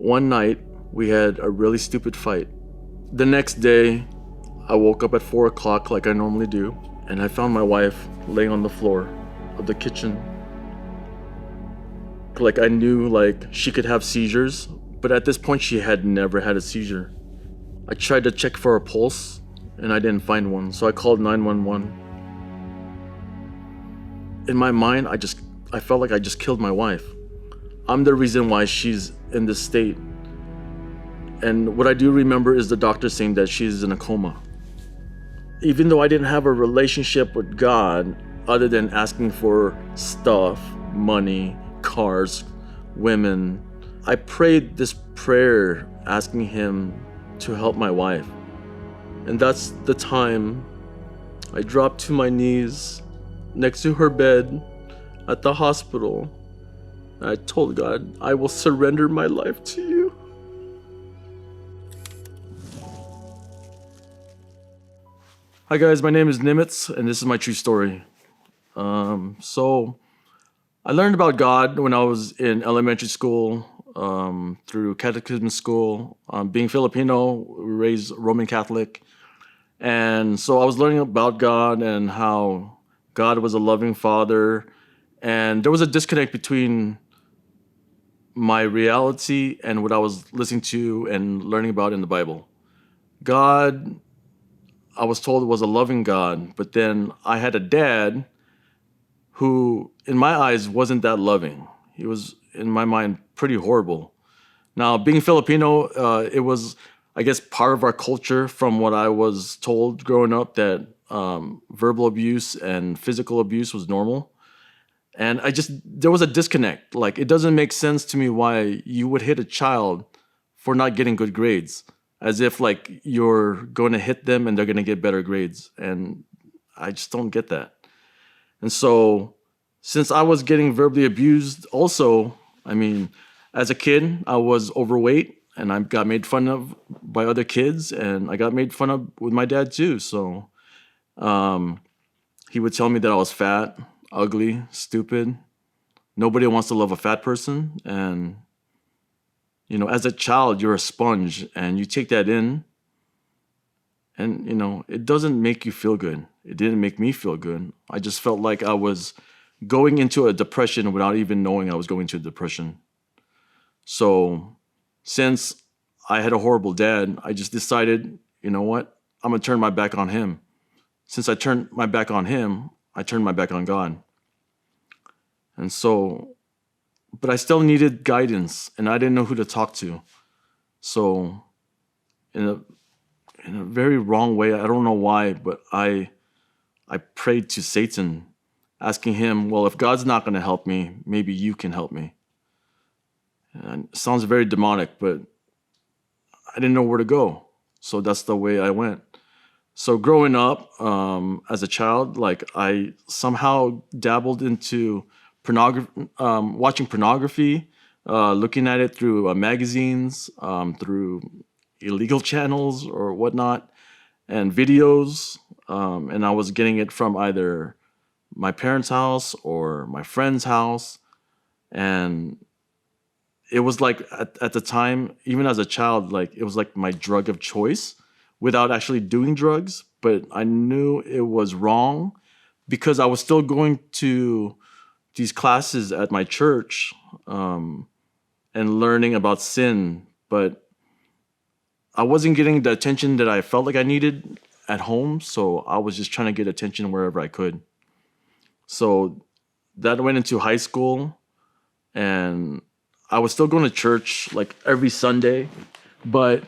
one night, we had a really stupid fight. The next day, I woke up at 4 o'clock like I normally do, and I found my wife laying on the floor of the kitchen. Like I knew like she could have seizures, but at this point she had never had a seizure. I tried to check for a pulse, and I didn't find one, so I called 911. In my mind, I felt like I just killed my wife. I'm the reason why she's in this state. And what I do remember is the doctor saying that she's in a coma. Even though I didn't have a relationship with God, other than asking for stuff, money, cars, women, I prayed this prayer asking Him to help my wife. And that's the time I dropped to my knees next to her bed at the hospital. I told God, I will surrender my life to you. Hi guys, my name is Nimitz, and this is my true story. So I learned about God when I was in elementary school, through catechism school. Being Filipino, we were raised Roman Catholic. And so I was learning about God and how God was a loving father. And there was a disconnect between my reality and what I was listening to and learning about in the Bible. God, I was told, was a loving God, but then I had a dad who, in my eyes, wasn't that loving. He was, in my mind, pretty horrible. Now, being Filipino, it was, I guess, part of our culture from what I was told growing up, that verbal abuse and physical abuse was normal. And there was a disconnect. Like, it doesn't make sense to me why you would hit a child for not getting good grades, as if like you're going to hit them and they're going to get better grades. And I just don't get that. And so since I was getting verbally abused also, I mean, as a kid, I was overweight and I got made fun of by other kids, and I got made fun of with my dad too. So he would tell me that I was fat, ugly, stupid. Nobody wants to love a fat person. And you know, as a child, you're a sponge and you take that in, and, you know, it doesn't make you feel good. It didn't make me feel good. I just felt like I was going into a depression without even knowing I was going into a depression. So since I had a horrible dad, I just decided, you know what? I'm going to turn my back on him. Since I turned my back on him, I turned my back on God. And so, but I still needed guidance, and I didn't know who to talk to. So in a very wrong way, I don't know why, but I prayed to Satan, asking him, well, if God's not going to help me, maybe you can help me. And it sounds very demonic, but I didn't know where to go. So that's the way I went. So growing up as a child, like I somehow dabbled into pornography, watching pornography, looking at it through magazines, through illegal channels or whatnot, and videos. And I was getting it from either my parents' house or my friend's house. And it was like at the time, even as a child, like it was like my drug of choice without actually doing drugs. But I knew it was wrong because I was still going to these classes at my church and learning about sin, but I wasn't getting the attention that I felt like I needed at home, so I was just trying to get attention wherever I could. So that went into high school, and I was still going to church like every Sunday, but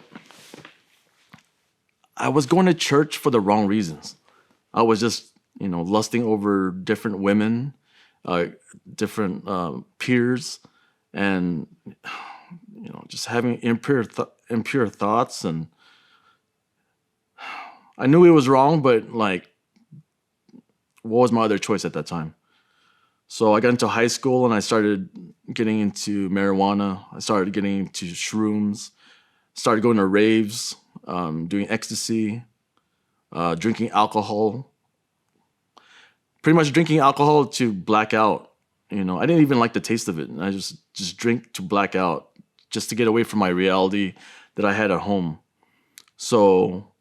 I was going to church for the wrong reasons. I was just, you know, lusting over different women, different peers, and, you know, just having impure thoughts. And I knew it was wrong, but like, what was my other choice at that time? So I got into high school and I started getting into marijuana. I started getting into shrooms, started going to raves, doing ecstasy, drinking alcohol. Pretty much drinking alcohol to black out. You know, I didn't even like the taste of it. I just drink to black out, just to get away from my reality that I had at home. So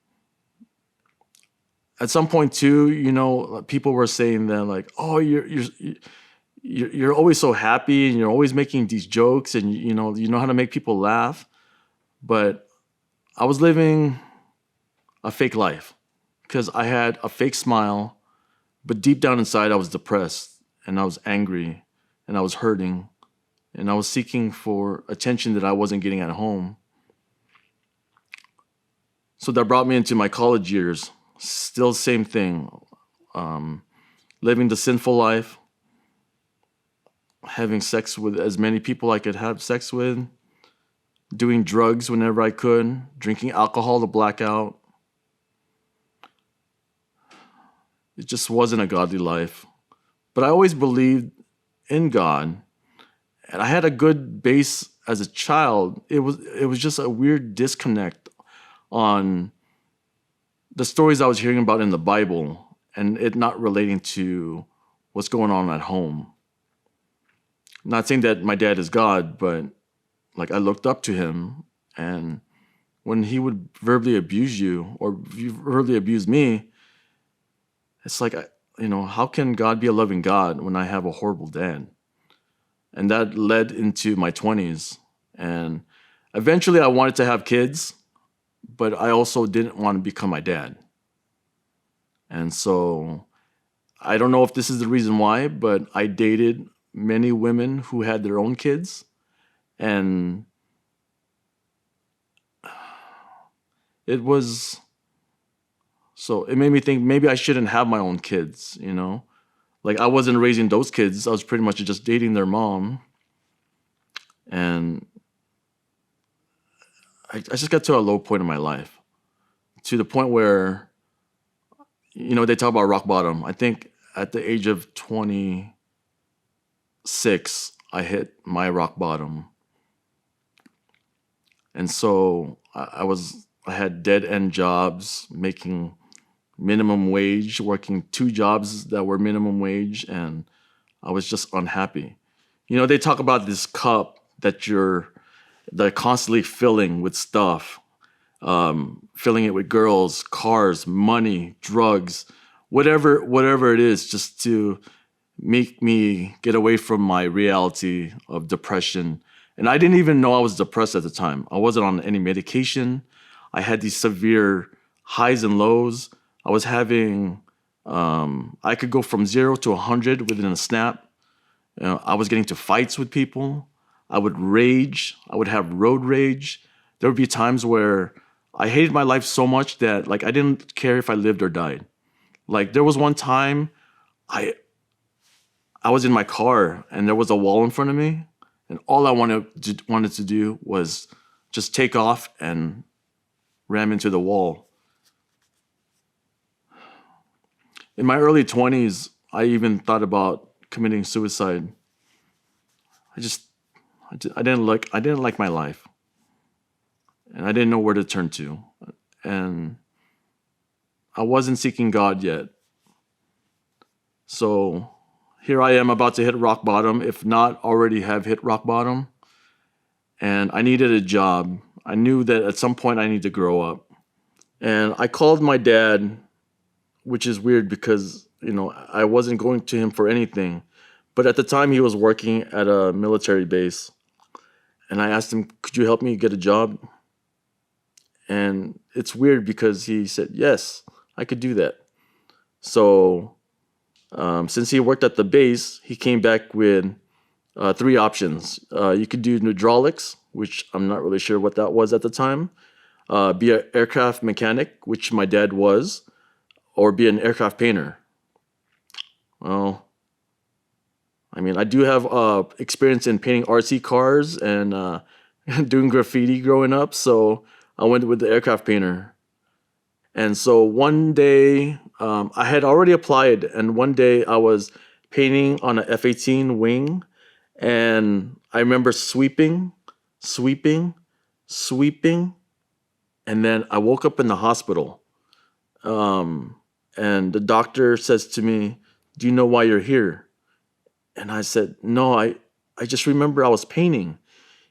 at some point too, people were saying that like, oh, you're always so happy and you're always making these jokes and you know how to make people laugh. But I was living a fake life because I had a fake smile, but deep down inside I was depressed and I was angry and I was hurting and I was seeking for attention that I wasn't getting at home. So that brought me into my college years. Still same thing. Living the sinful life, having sex with as many people I could have sex with, doing drugs whenever I could, drinking alcohol to black out. It just wasn't a godly life. But I always believed in God. And I had a good base as a child. It was just a weird disconnect on the stories I was hearing about in the Bible and it not relating to what's going on at home. Not saying that my dad is God, but like I looked up to him, and when he would verbally abuse you or you verbally abuse me, it's like, how can God be a loving God when I have a horrible dad? And that led into my 20s. And eventually I wanted to have kids, but I also didn't want to become my dad. And so I don't know if this is the reason why, but I dated many women who had their own kids. And it made me think maybe I shouldn't have my own kids, Like I wasn't raising those kids. I was pretty much just dating their mom. And I just got to a low point in my life, to the point where, they talk about rock bottom. I think at the age of 26, I hit my rock bottom. And so I had dead end jobs, making minimum wage, working 2 jobs that were minimum wage, and I was just unhappy. They talk about this cup that you're constantly filling with stuff, filling it with girls, cars, money, drugs, whatever it is, just to make me get away from my reality of depression. And I didn't even know I was depressed at the time. I wasn't on any medication. I had these severe highs and lows. I was having, I could go from 0 to 100 within a snap. I was getting to fights with people. I would rage. I would have road rage. There would be times where I hated my life so much that like I didn't care if I lived or died. Like there was one time I was in my car and there was a wall in front of me, and all I wanted to do was just take off and ram into the wall. In my early 20s, I even thought about committing suicide. I didn't like my life, and I didn't know where to turn to, and I wasn't seeking God yet. So here I am about to hit rock bottom, if not already have hit rock bottom, and I needed a job. I knew that at some point I need to grow up, and I called my dad, which is weird because I wasn't going to him for anything, but at the time he was working at a military base. And I asked him, could you help me get a job? And it's weird because he said, yes, I could do that. So since he worked at the base, he came back with 3 options. You could do hydraulics, which I'm not really sure what that was at the time. Be an aircraft mechanic, which my dad was, or be an aircraft painter. Well, I mean, I do have experience in painting RC cars and doing graffiti growing up, so I went with the aircraft painter. And so one day, I had already applied, and one day I was painting on a F-18 wing, and I remember sweeping, and then I woke up in the hospital. And the doctor says to me, do you know why you're here? And I said, no, I just remember I was painting.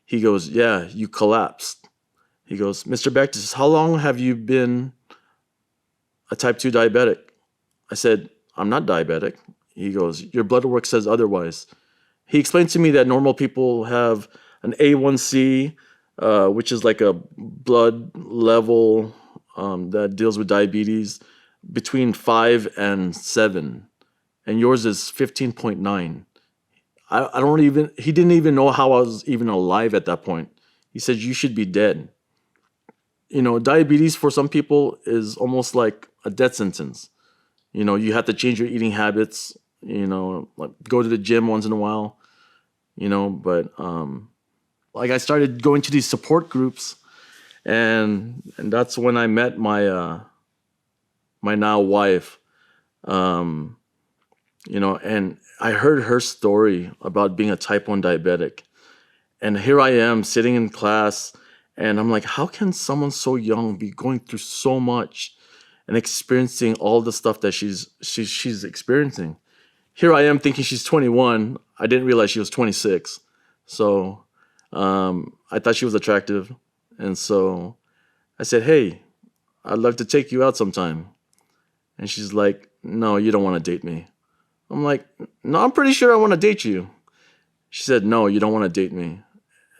He goes, yeah, you collapsed. He goes, Mr. Bactus, how long have you been a type 2 diabetic? I said, I'm not diabetic. He goes, your blood work says otherwise. He explained to me that normal people have an A1C, which is like a blood level that deals with diabetes, between 5 and 7. And yours is 15.9. I don't even, he didn't even know how I was even alive at that point. He said, you should be dead. Diabetes for some people is almost like a death sentence. You have to change your eating habits, like go to the gym once in a while, but like I started going to these support groups, and that's when I met my now wife. um, and I heard her story about being a type 1 diabetic. And here I am sitting in class, and I'm like, how can someone so young be going through so much and experiencing all the stuff that she's experiencing? Here I am thinking she's 21. I didn't realize she was 26. So I thought she was attractive. And so I said, hey, I'd love to take you out sometime. And she's like, no, you don't want to date me. I'm like, no, I'm pretty sure I want to date you. She said, no, you don't want to date me.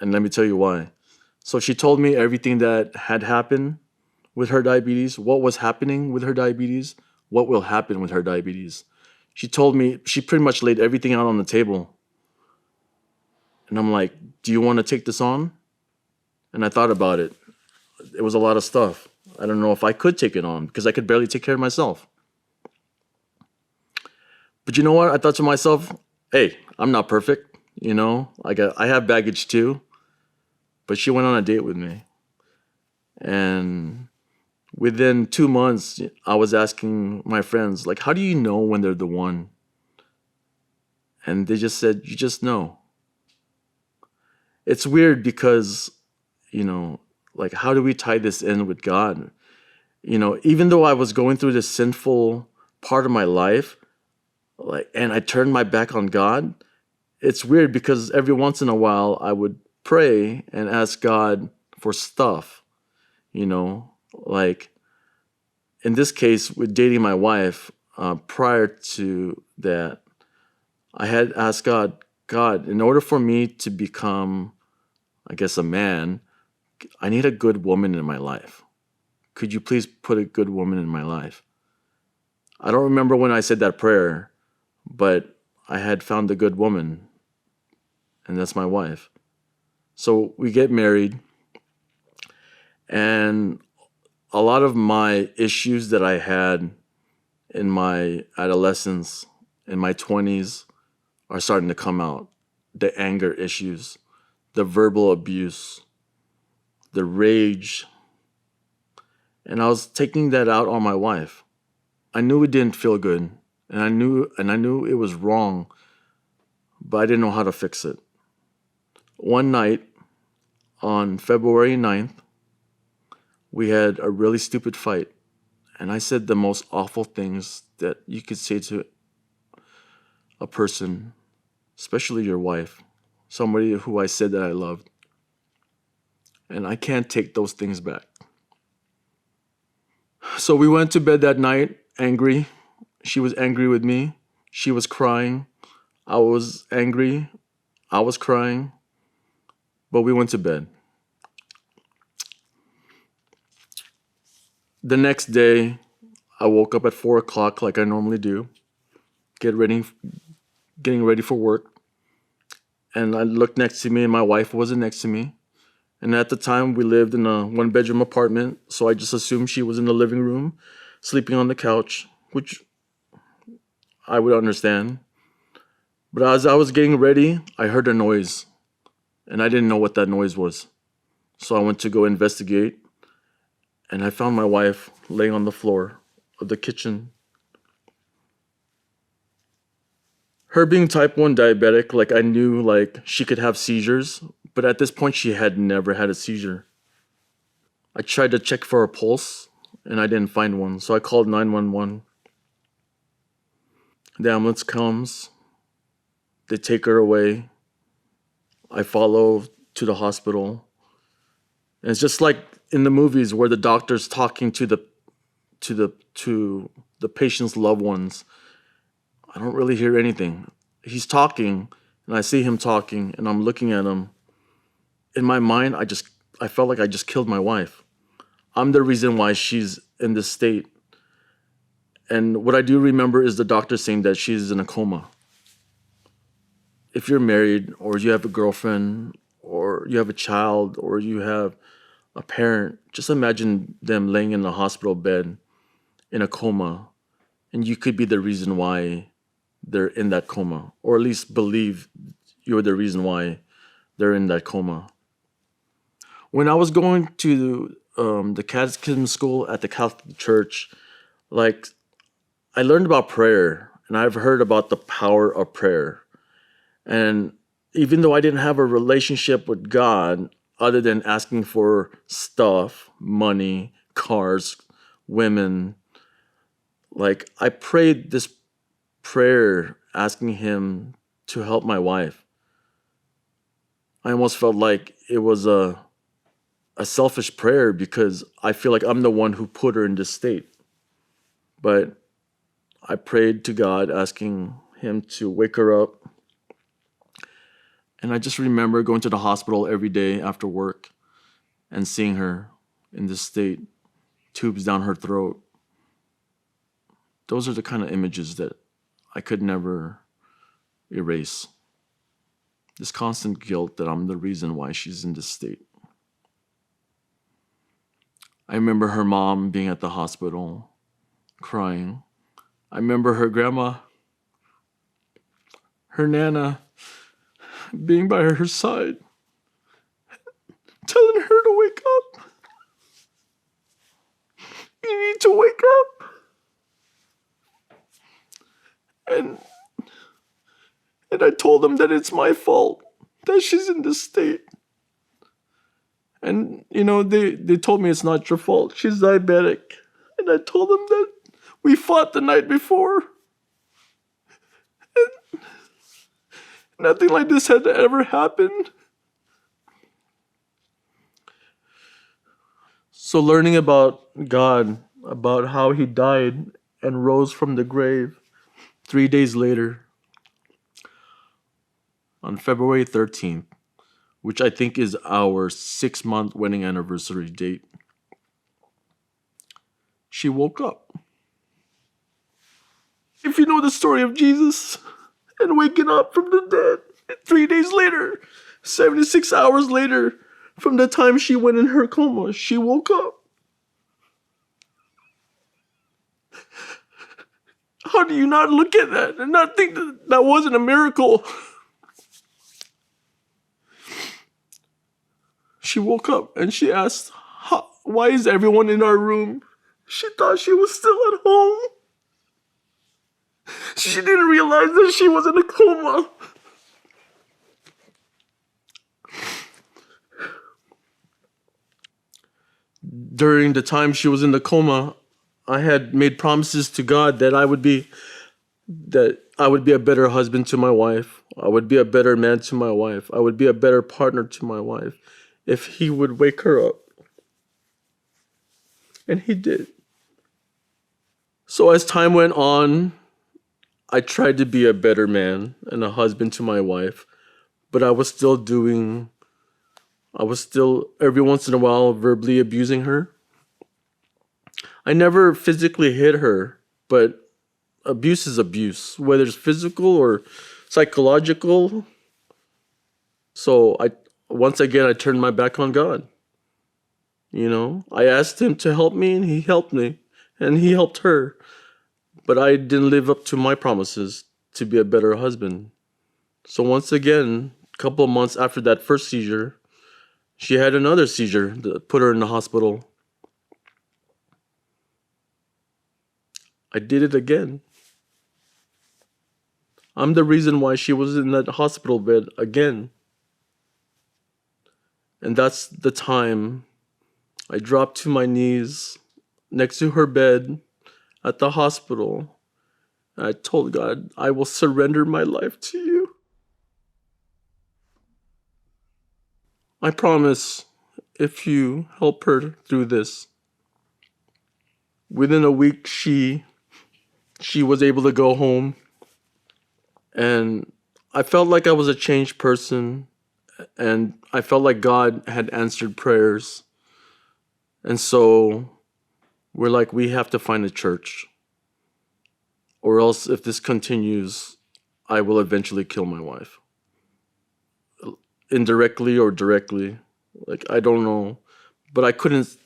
And let me tell you why. So she told me everything that had happened with her diabetes, what was happening with her diabetes, what will happen with her diabetes. She told me, she pretty much laid everything out on the table. And I'm like, do you want to take this on? And I thought about it. It was a lot of stuff. I don't know if I could take it on because I could barely take care of myself. But you know what? I thought to myself, hey, I'm not perfect. I have baggage too. But she went on a date with me. And within 2 months, I was asking my friends, like, how do you know when they're the one? And they just said, you just know. It's weird because, like, how do we tie this in with God? Even though I was going through this sinful part of my life, like, and I turned my back on God, it's weird because every once in a while I would pray and ask God for stuff, like in this case with dating my wife. Prior to that, I had asked God, in order for me to become, I guess, a man, I need a good woman in my life. Could you please put a good woman in my life? I don't remember when I said that prayer, but I had found a good woman, and that's my wife. So we get married, and a lot of my issues that I had in my adolescence, in my 20s, are starting to come out. The anger issues, the verbal abuse, the rage. And I was taking that out on my wife. I knew it didn't feel good, and I knew it was wrong, but I didn't know how to fix it. One night on February 9th, we had a really stupid fight, and I said the most awful things that you could say to a person, especially your wife, somebody who I said that I loved. And I can't take those things back. So we went to bed that night angry. She was angry with me. She was crying. I was angry. I was crying. But we went to bed. The next day, I woke up at 4 o'clock like I normally do, getting ready for work. And I looked next to me, and my wife wasn't next to me. And at the time, we lived in a 1-bedroom apartment, so I just assumed she was in the living room, sleeping on the couch, which I would understand. But as I was getting ready, I heard a noise, and I didn't know what that noise was. So I went to go investigate, and I found my wife laying on the floor of the kitchen. Her being type 1 diabetic, like I knew like she could have seizures, but at this point she had never had a seizure. I tried to check for a pulse, and I didn't find one, so I called 911. The ambulance comes. They take her away. I follow to the hospital. And it's just like in the movies where the doctor's talking to the patient's loved ones. I don't really hear anything. He's talking, and I see him talking, and I'm looking at him. In my mind, I felt like I just killed my wife. I'm the reason why she's in this state. And what I do remember is the doctor saying that she's in a coma. If you're married, or you have a girlfriend, or you have a child, or you have a parent, just imagine them laying in a hospital bed in a coma, and you could be the reason why they're in that coma, or at least believe you're the reason why they're in that coma. When I was going to the catechism school at the Catholic Church, like, I learned about prayer, and I've heard about the power of prayer. And even though I didn't have a relationship with God, other than asking for stuff, money, cars, women, like, I prayed this prayer asking him to help my wife. I almost felt like it was a selfish prayer because I feel like I'm the one who put her in this state. But I prayed to God asking him to wake her up. And I just remember going to the hospital every day after work and seeing her in this state, tubes down her throat. Those are the kind of images that I could never erase. This constant guilt that I'm the reason why she's in this state. I remember her mom being at the hospital, crying. I remember her grandma, her Nana, being by her side, telling her to wake up. You need to wake up. And I told them that it's my fault that she's in this state. And, they told me it's not your fault. She's diabetic. And I told them that we fought the night before. And nothing like this had ever happened. So learning about God, about how he died and rose from the grave 3 days later, on February 13th, which I think is our 6-month wedding anniversary date, she woke up. If you know the story of Jesus and waking up from the dead 3 days later, 76 hours later from the time she went in her coma, she woke up. How do you not look at that and not think that that wasn't a miracle? She woke up and she asked, why is everyone in our room? She thought she was still at home. She didn't realize that she was in a coma. During the time she was in the coma, I had made promises to God that I would be a better husband to my wife. I would be a better man to my wife. I would be a better partner to my wife if he would wake her up. And he did. So as time went on, I tried to be a better man and a husband to my wife, but I was still every once in a while verbally abusing her. I never physically hit her, but abuse is abuse, whether it's physical or psychological. So once again, I turned my back on God. I asked him to help me and he helped me and he helped her. But I didn't live up to my promises to be a better husband. So once again, a couple of months after that first seizure, she had another seizure that put her in the hospital. I did it again. I'm the reason why she was in that hospital bed again. And that's the time I dropped to my knees next to her bed at the hospital. And I told God, I will surrender my life to you. I promise, if you help her through this, within a week she was able to go home, and I felt like I was a changed person, and I felt like God had answered prayers. And so we're like, we have to find a church, or else if this continues, I will eventually kill my wife. Indirectly or directly. Like, I don't know. But I couldn't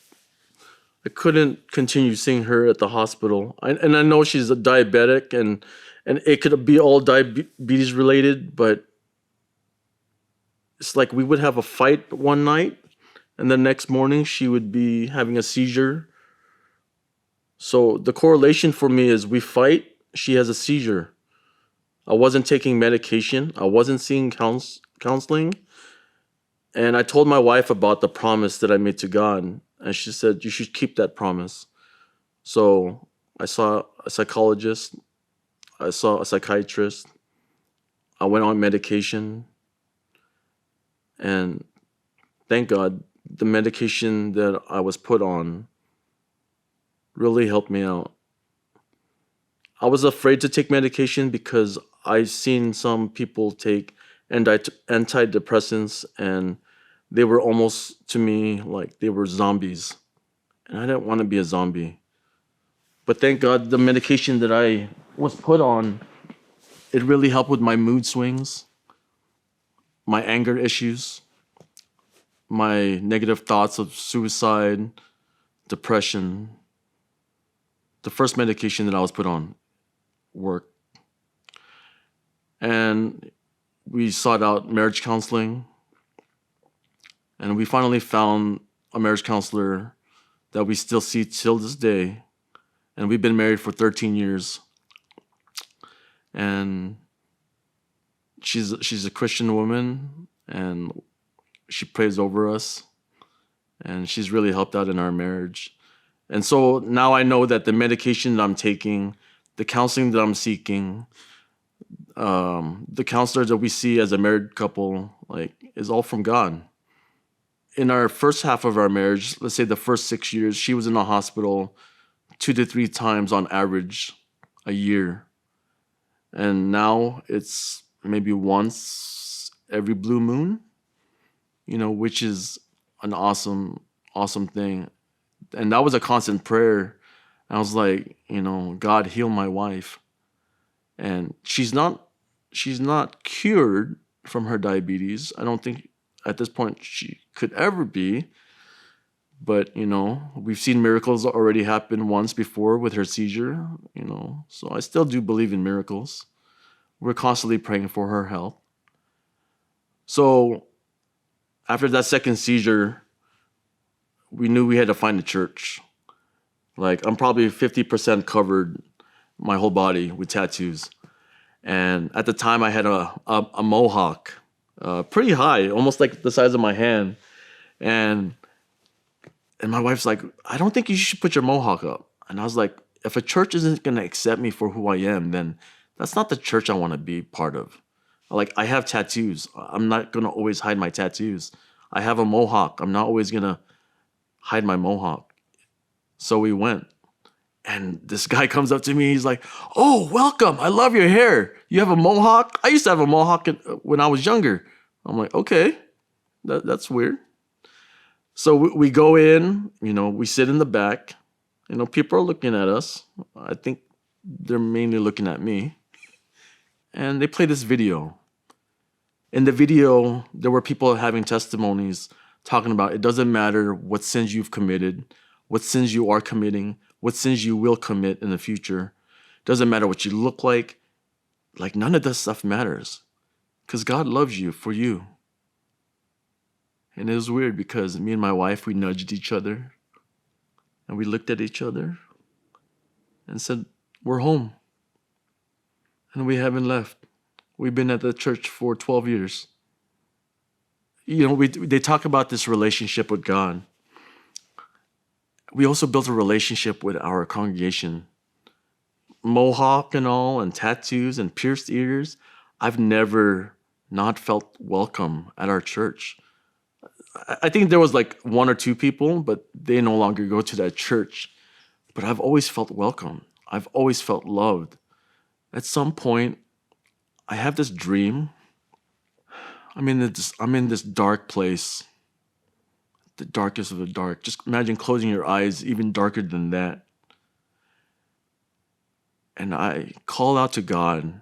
continue seeing her at the hospital. And I know she's a diabetic, and it could be all diabetes related, but it's like we would have a fight one night, and the next morning she would be having a seizure. So the correlation for me is we fight, she has a seizure. I wasn't taking medication, I wasn't seeing counseling. And I told my wife about the promise that I made to God, and she said, you should keep that promise. So I saw a psychologist, I saw a psychiatrist, I went on medication, and thank God the medication that I was put on really helped me out. I was afraid to take medication because I've seen some people take antidepressants, and they were almost to me like they were zombies. And I didn't want to be a zombie. But thank God the medication that I was put on, it really helped with my mood swings, my anger issues, my negative thoughts of suicide, depression. The first medication that I was put on worked. And we sought out marriage counseling, and we finally found a marriage counselor that we still see till this day. And we've been married for 13 years. And she's a Christian woman, and she prays over us, and she's really helped out in our marriage. And so now I know that the medication that I'm taking, the counseling that I'm seeking, the counselors that we see as a married couple, like, is all from God. In our first half of our marriage, let's say the first 6 years, she was in the hospital 2 to 3 times on average a year. And now it's maybe once every blue moon, which is an awesome, awesome thing. And that was a constant prayer. I was like, God, heal my wife. And she's not cured from her diabetes. I don't think at this point she could ever be. But, we've seen miracles already happen once before with her seizure, So I still do believe in miracles. We're constantly praying for her health. So after that second seizure, we knew we had to find a church. Like, I'm probably 50% covered my whole body with tattoos. And at the time I had a mohawk, pretty high, almost like the size of my hand. And my wife's like, I don't think you should put your mohawk up. And I was like, if a church isn't going to accept me for who I am, then that's not the church I want to be part of. Like, I have tattoos. I'm not going to always hide my tattoos. I have a mohawk. I'm not always going to hide my mohawk. So we went. And this guy comes up to me. He's like, oh, welcome. I love your hair. You have a mohawk? I used to have a mohawk when I was younger. I'm like, okay, that's weird. So we go in, we sit in the back. People are looking at us. I think they're mainly looking at me. And they play this video. In the video, there were people having testimonies talking about it doesn't matter what sins you've committed, what sins you are committing, what sins you will commit in the future. Doesn't matter what you look like. Like, none of this stuff matters. Because God loves you for you. And it was weird because me and my wife, we nudged each other. And we looked at each other and said, we're home. And we haven't left. We've been at the church for 12 years. They talk about this relationship with God. We also built a relationship with our congregation. Mohawk and all, and tattoos and pierced ears. I've never not felt welcome at our church. I think there was like one or two people, but they no longer go to that church. But I've always felt welcome. I've always felt loved. At some point, I have this dream. I'm in this dark place, the darkest of the dark. Just imagine closing your eyes, even darker than that. And I call out to God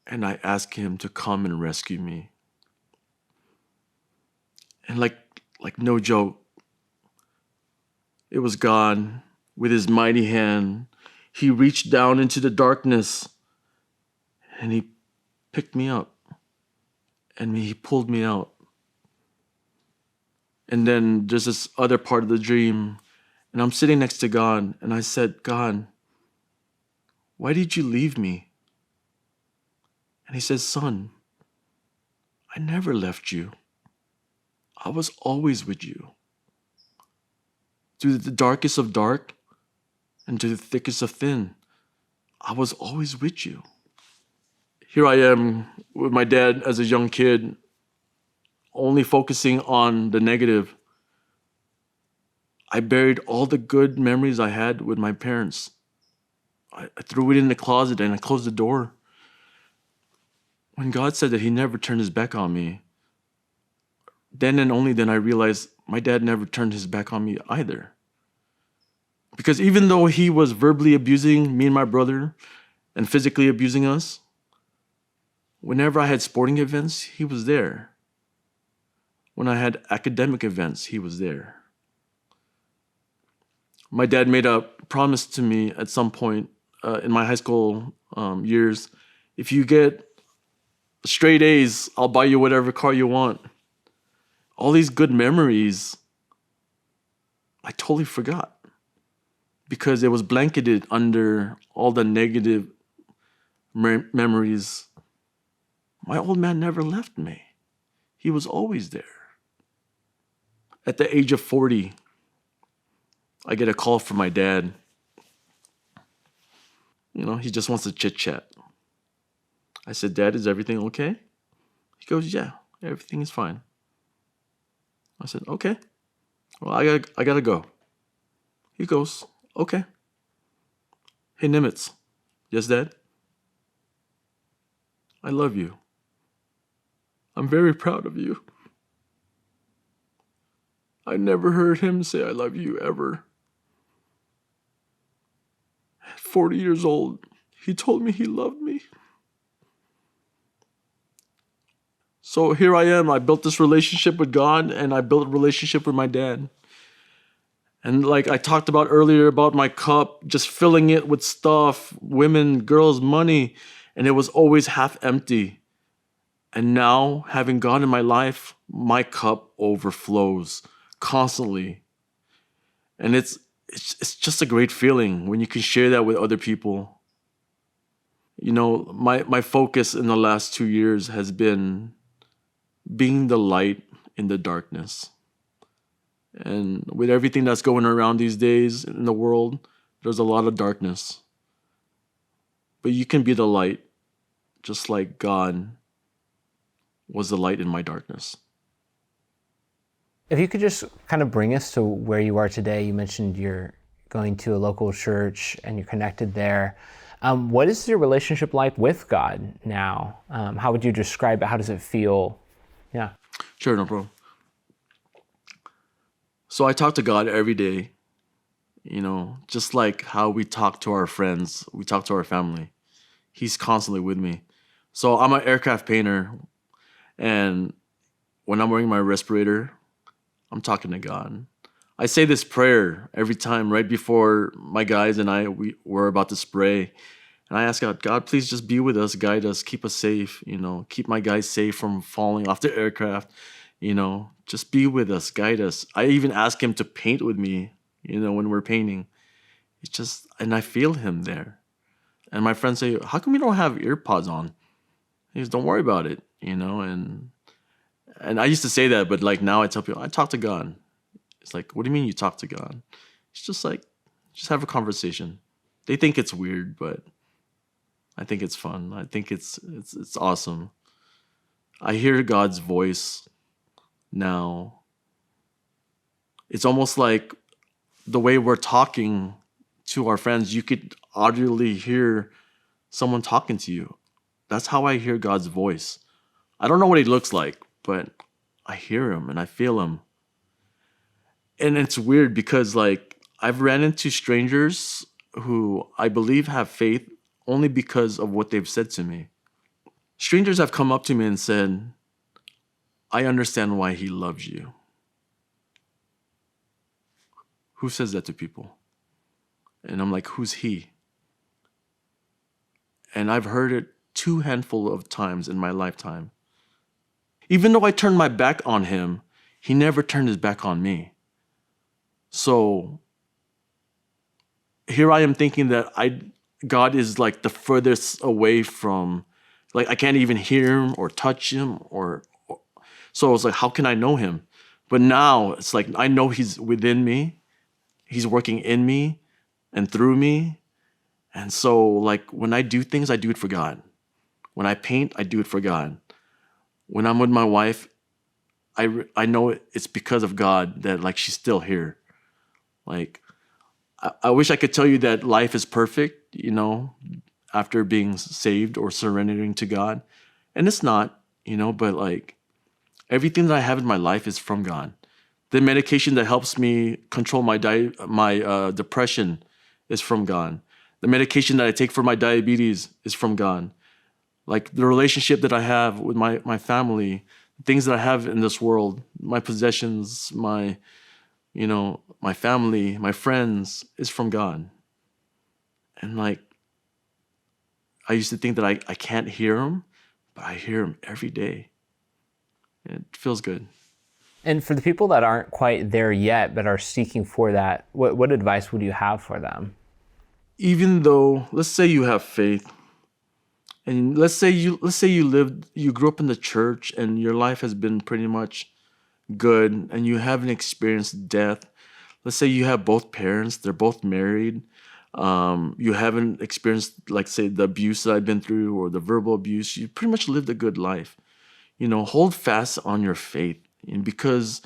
and I ask him to come and rescue me. And like no joke, it was God with his mighty hand. He reached down into the darkness and he picked me up and he pulled me out. And then there's this other part of the dream, and I'm sitting next to God, and I said, God, why did you leave me? And he says, son, I never left you. I was always with you. Through the darkest of dark and to the thickest of thin, I was always with you. Here I am with my dad as a young kid, only focusing on the negative. I buried all the good memories I had with my parents. I threw it in the closet and I closed the door. When God said that he never turned his back on me, then and only then I realized my dad never turned his back on me either. Because even though he was verbally abusing me and my brother and physically abusing us, whenever I had sporting events, he was there. When I had academic events, he was there. My dad made a promise to me at some point in my high school years. If you get straight A's, I'll buy you whatever car you want. All these good memories, I totally forgot because it was blanketed under all the negative memories. My old man never left me. He was always there. At the age of 40, I get a call from my dad. He just wants to chit chat. I said, Dad, is everything okay? He goes, yeah, everything is fine. I said, okay. Well, I gotta go. He goes, okay. Hey, Nimitz. Yes, Dad? I love you. I'm very proud of you. I never heard him say I love you ever. At 40 years old, he told me he loved me. So here I am. I built this relationship with God and I built a relationship with my dad. And like I talked about earlier about my cup, just filling it with stuff, women, girls, money, and it was always half empty. And now, having God in my life, my cup overflows constantly. And it's just a great feeling when you can share that with other people. My focus in the last 2 years has been being the light in the darkness. And with everything that's going around these days in the world, there's a lot of darkness. But you can be the light, just like God was the light in my darkness. If you could just kind of bring us to where you are today. You mentioned you're going to a local church and you're connected there. What is your relationship like with God now? How would you describe it? How does it feel? Yeah. Sure, no problem. So I talk to God every day, just like how we talk to our friends, we talk to our family. He's constantly with me. So I'm an aircraft painter, and when I'm wearing my respirator, I'm talking to God. I say this prayer every time right before my guys and I were about to spray. And I ask God, God, please just be with us, guide us, keep us safe, keep my guys safe from falling off the aircraft, just be with us, guide us. I even ask him to paint with me, when we're painting. And I feel him there. And my friends say, how come you don't have ear pods on? He goes, don't worry about it, and I used to say that, but like now I tell people, I talk to God. It's like, what do you mean you talk to God? It's just like, just have a conversation. They think it's weird, but I think it's fun. I think it's awesome. I hear God's voice now It's almost like the way we're talking to our friends, you could audibly hear someone talking to you. That's how I hear God's voice. I don't know what he looks like, but I hear him and I feel him. And it's weird because like I've ran into strangers who I believe have faith only because of what they've said to me. Strangers have come up to me and said, I understand why he loves you. Who says that to people? And I'm like, who's he? And I've heard it 2 handful of times in my lifetime. Even though I turned my back on him, he never turned his back on me. So here I am thinking that God is like the furthest away from, like I can't even hear him or touch him so I was like, how can I know him? But now it's like I know he's within me. He's working in me and through me. And so like when I do things, I do it for God. When I paint, I do it for God. When I'm with my wife, I know it's because of God that like she's still here. Like I wish I could tell you that life is perfect, after being saved or surrendering to God. And it's not, but like everything that I have in my life is from God. The medication that helps me control my depression is from God. The medication that I take for my diabetes is from God. Like the relationship that I have with my family, things that I have in this world, my possessions, my family, my friends, is from God. And like, I used to think that I can't hear him, but I hear him every day. And it feels good. And for the people that aren't quite there yet, but are seeking for that, what advice would you have for them? Even though, let's say you have faith, and let's say you grew up in the church and your life has been pretty much good and you haven't experienced death. Let's say you have both parents, they're both married. You haven't experienced, like, say, the abuse that I've been through or the verbal abuse. You pretty much lived a good life. Hold fast on your faith, and because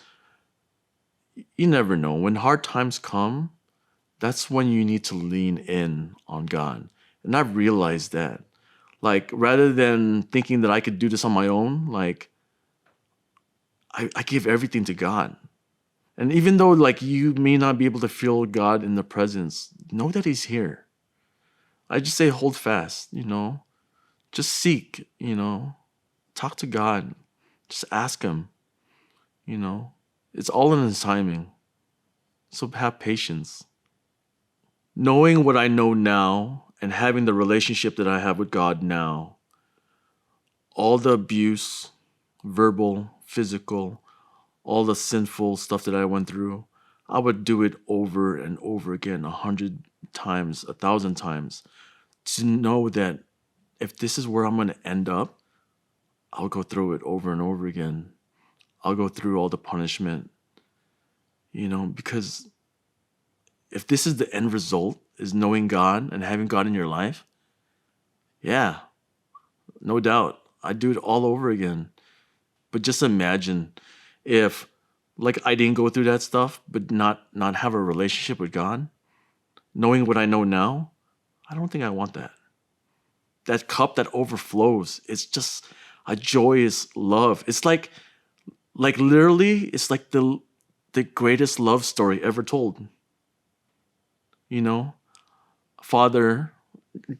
you never know. When hard times come, that's when you need to lean in on God. And I've realized that. Like, rather than thinking that I could do this on my own, like, I give everything to God. And even though, like, you may not be able to feel God in the presence, know that he's here. I just say hold fast, just seek, talk to God, just ask him, it's all in his timing. So have patience. Knowing what I know now and having the relationship that I have with God now, all the abuse, verbal, physical, all the sinful stuff that I went through, I would do it over and over again, 100 times, 1,000 times, to know that if this is where I'm going to end up, I'll go through it over and over again. I'll go through all the punishment, because if this is the end result, is knowing God and having God in your life, yeah, no doubt, I'd do it all over again. But just imagine if, like, I didn't go through that stuff, but not have a relationship with God, knowing what I know now, I don't think I want that. That cup that overflows, it's just a joyous love. It's like literally, it's like the greatest love story ever told. Father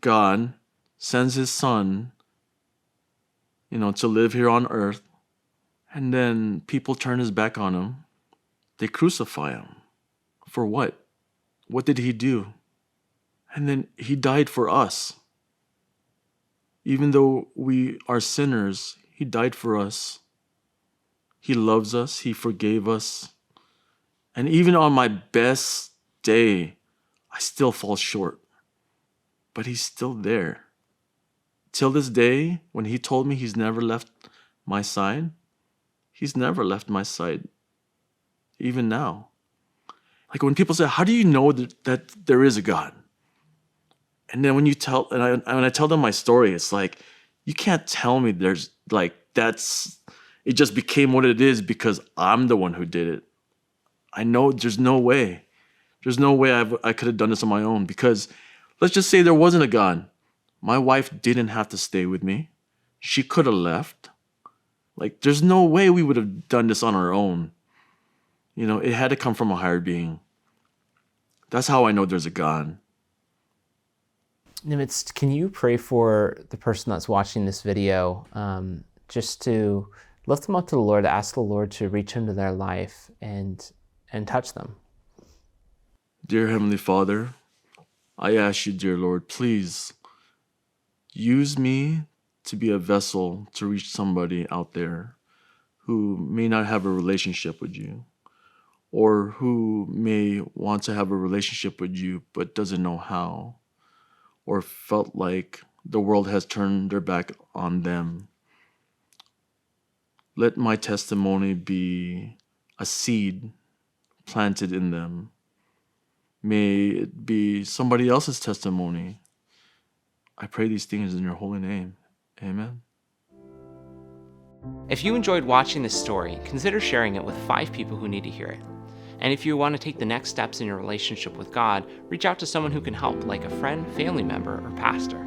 God sends his son, to live here on earth, and then people turn his back on him. They crucify him. For what? What did he do? And then he died for us. Even though we are sinners, he died for us. He loves us. He forgave us. And even on my best day, I still fall short. But he's still there. Till this day, when he told me he's never left my side, he's never left my side. Even now. Like when people say, how do you know that there is a God? And then when when I tell them my story, it's like, you can't tell me there's like, it just became what it is because I'm the one who did it. I know there's no way. There's no way I could have done this on my own, because let's just say there wasn't a God. My wife didn't have to stay with me. She could have left. Like, there's no way we would have done this on our own. It had to come from a higher being. That's how I know there's a God. Nimitz, can you pray for the person that's watching this video, just to lift them up to the Lord, ask the Lord to reach into their life and touch them? Dear Heavenly Father, I ask you, dear Lord, please use me to be a vessel to reach somebody out there who may not have a relationship with you, or who may want to have a relationship with you but doesn't know how, or felt like the world has turned their back on them. Let my testimony be a seed planted in them. May it be somebody else's testimony. I pray these things in your holy name. Amen. If you enjoyed watching this story, consider sharing it with 5 people who need to hear it. And if you want to take the next steps in your relationship with God, reach out to someone who can help, like a friend, family member, or pastor.